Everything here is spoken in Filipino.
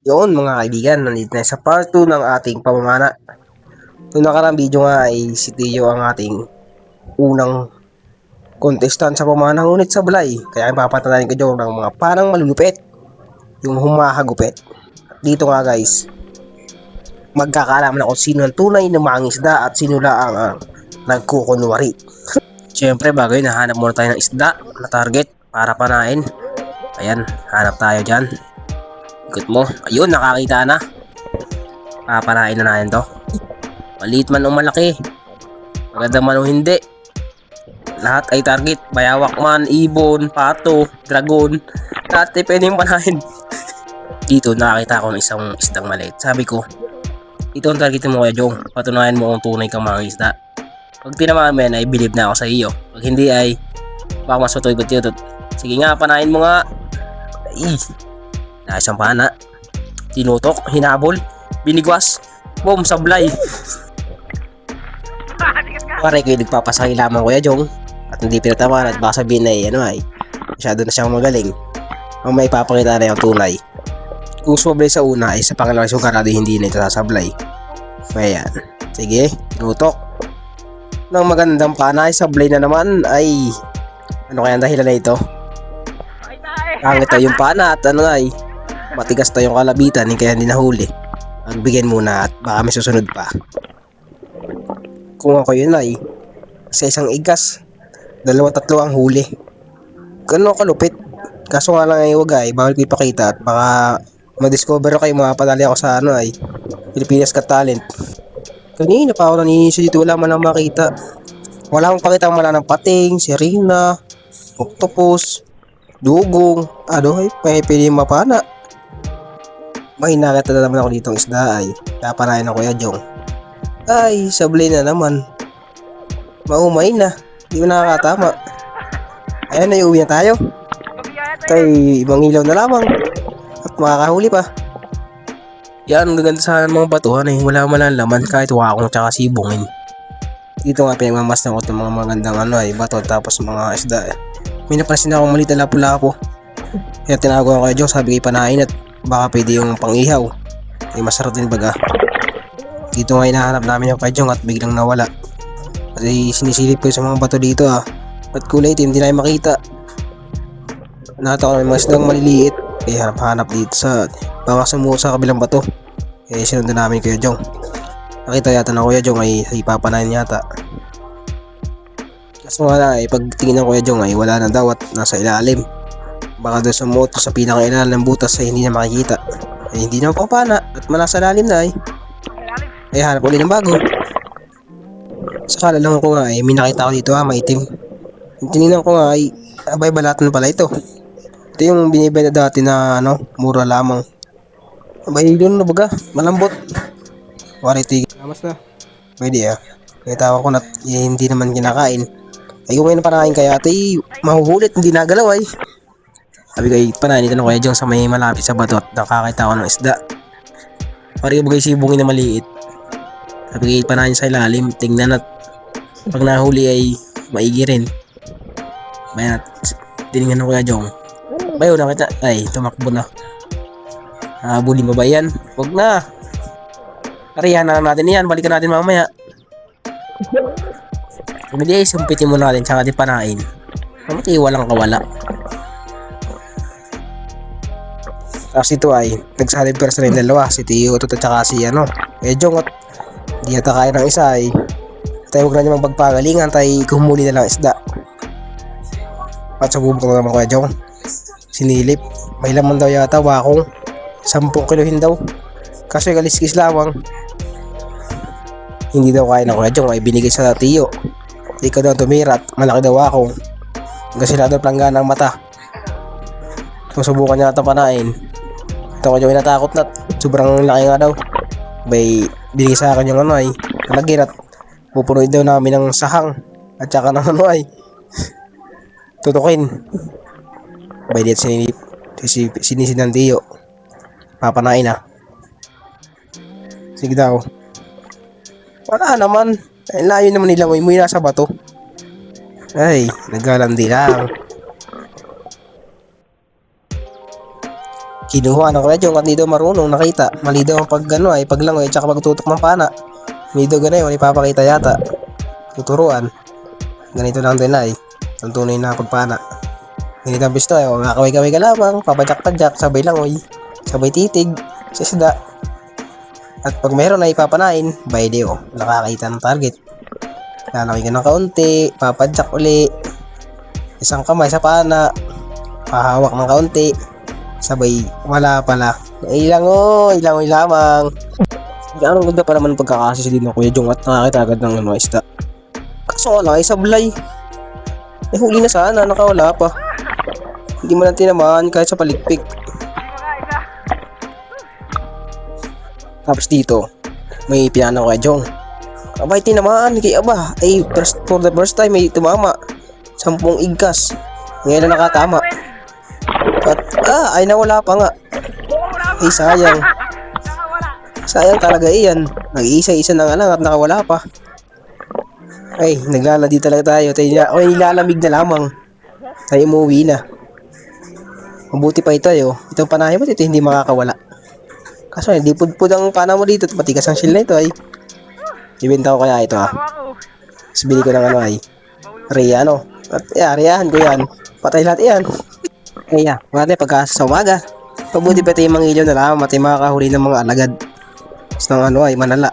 Yun mga kaibigan, nandito na sa part 2 ng ating pamamana. Noong nakaraang video nga ay si Tio ang ating unang contestant sa pamana, ngunit sablay. Kaya papatanayin ko dyan ng mga parang malulupit, yung humahagupit. At dito nga guys, magkakaalaman ako sino ang tunay na mangingisda at sino lang ang nagkukunwari. Siyempre bago yun, nahanap muna tayo ng isda na target para panain. Ayan, hanap tayo dyan. Ikot mo. Ayun, nakakita na. Papanain na natin to. Maliit man o malaki, maganda man o hindi, lahat ay target. Bayawak man, ibon, pato, dragon, lahat ay pwedeng panahin. Dito nakakita ako ng isang isdang maliit. Sabi ko, ito ang target mo Kuya Jong. Patunayan mo kung tunay kang mangingisda. Pag tinamaan mo yan ay believe na ako sa iyo. Pag hindi ay baka mas matugot-tugot. Sige nga, panahin mo nga. Ay, nais ang pana. Tinutok, hinabol, binigwas, boom, sablay. Pare ko yung nagpapasakay lamang Kuya Jong at hindi pinatamaan at baka sabihin ay masyado na siyang magaling. Ang may papakita na yung tunay. Kung sumablay sa una ay sa pangalawang sugarado hindi na ito sasablay. Kaya yan. Sige, tinutok. Nang magandang pana ay sablay na naman ay ano kaya ang dahilan na ito? Pangit na yung pana at matigas na yung kalabitan kaya hindi nahuli. Magbigyan muna at baka may susunod pa. Kung ako yun ay sa isang igas, 2-3 ang huli. Ganun kalupit. Kaso nga lang ay wag ay bawal ko ipakita at baka ma-discover kayo, mapapadali ako sa Pilipinas Got Talent. Kanina pa ako naninisi dito, wala man lang makita. Wala akong pakita mala ng pating, sirena, octopus, dugong, ay pwede mapana. May nakita na naman ako ditong isda ay papanayin ako Kuya Jong. Ay, sablay na naman. Maumay na. Hindi mo nakakatama. Ayan, naiuwi na tayo. Kay mangilaw na lamang. At makakahuli pa. Yan, gaganda sana ng mga batuhan eh. Wala man lang laman kahit wakong tsaka sibungin. Dito nga pinagmamasdan ko itong mga magandang bato tapos mga isda eh. May napansin akong maliit na lapu-lapo. Kaya tinago ko Kuya Jong, sabi kay panain at baka pwede yung pang-ihaw. Ay masarap din baga. Dito nga hinahanap namin yung Kuya Jong at biglang nawala. Kasi sinisilip ko sa mga bato dito at kulay itim, hindi na makita. Nakita ko na may mga isdang maliliit. Kaya hanap dito sa baka sumuot sa kabilang bato. Kaya sinundan namin Kuya Jong. Nakita yata na Kuya Jong ay ipapanayin yata. Kaso nga pag tingin ng Kuya Jong ay wala na daw at nasa ilalim. Baka doon sumuot sa pinakailalim ng butas ay hindi na makikita. Ay hindi na mapapana at malasa lalim na ay hanap ulit ng bago. Saka lang ko nga may nakita ko dito maitim. Tinignan ko nga ay abay balatan pala ito. Ito yung binibenta dati na mura lamang. Abay doon na baga, malambot. Warity. Lamas na. Pwede Nakita ko na hindi naman kinakain. Ay kung ngayon panahin kaya ate mahuhulit, hindi nagalaw ay. Sabi ko panahin ito na Kuya Jong sa may malapit sa bato at nakakita ko ng isda. Pari bagay sibungin na maliit. Sabi ko panahin sa ilalim, tingnan at pag nahuli ay maigi rin. Bayan at tinignan ko Kuya Jong. Bayo nakita ay tumakbo na. Habulin mo ba yan? Huwag na. Karihan na natin yan, balikan natin mamaya. Hindi ay sumpitin mo natin tsaka di panain. Kamati walang kawala. Tapos ito ay nagsalib person rin dalawa, si Tio at saka si Kuya Jong at di yata kaya ng isa ay tayo huwag na niya magpagalingan tayo kumuli na lang isda. At sa bubok na naman Kuya Jong sinilip, may laman daw yata wakong 10 kilohin daw. Kaso yung kaliskis lamang. Hindi daw kaya ng Kuya Jong ay binigay sa Tio. Ikaw daw tumirat, malaki daw wakong. Kasi na daw planggana ng mata. Susubukan niya ata panain. Ito Kuya Jong natakot na, sobrang laki nga daw. May binigay sa akin yung nalagyan at pupunuin daw namin ng sahang at saka ng tutukin. By that sinisid ng Tio. Papanain sige daw. Wala naman. Ay layo naman nila, may nasa bato. Ay, naglalandi lang. Kinuha ng Kuya Jong at hindi daw marunong nakita. Mali daw ang paglangoy at saka pagtutok ng pana. Hindi daw ganun, wala ipapakita yata. Tuturuan. Ganito lang din ay. Ang tunay na pagpana. Ganito ang pisto ay, makakaway-kaway ka lamang, papadyak-padyak, sabay langoy, sabay titig, sa isda. At pag meron na ipapanain, bayde nakakita ng target. Lalaki ka ng kaunti, papadyak uli, isang kamay sa pana, pahawak ng kaunti, sabay wala pala. Ilangoy lamang. Gano'ng ganda pa naman pagkakasisi din ng Kuya Jong at nakakita agad ng isda. Kaso wala, sablay. Huli na sana, nakawala pa. Hindi mo lang tinamaan kahit sa palikpik. Tapos dito, may piano Kuya Jong. Abay, tinamaan kay Aba. Ay, for the first time may tumama. 10 igkas. Ngayon na nakatama. At ay nawala pa nga. Ay, sayang. Sayang talaga iyan. Nag-iisa-isa na nga lang at nakawala pa. Ay, naglaladi talaga tayo. Tayo nilalamig na lamang. Tayo umuwi na. Mabuti pa ito itong panahe mo ito hindi makakawala. Kaso hindi pudpud ang pana mo dito. Matigas ang shield na ito ay. Ibenta ko kaya ito Tapos bili ko ng Rhea At reahan ko yan. Patay lahat yan. Kaya, wala pagka sa umaga. Mabuti pa ito yung mga ilaw na lamang at yung makakahuli ng mga alagad. Tapos ng manala.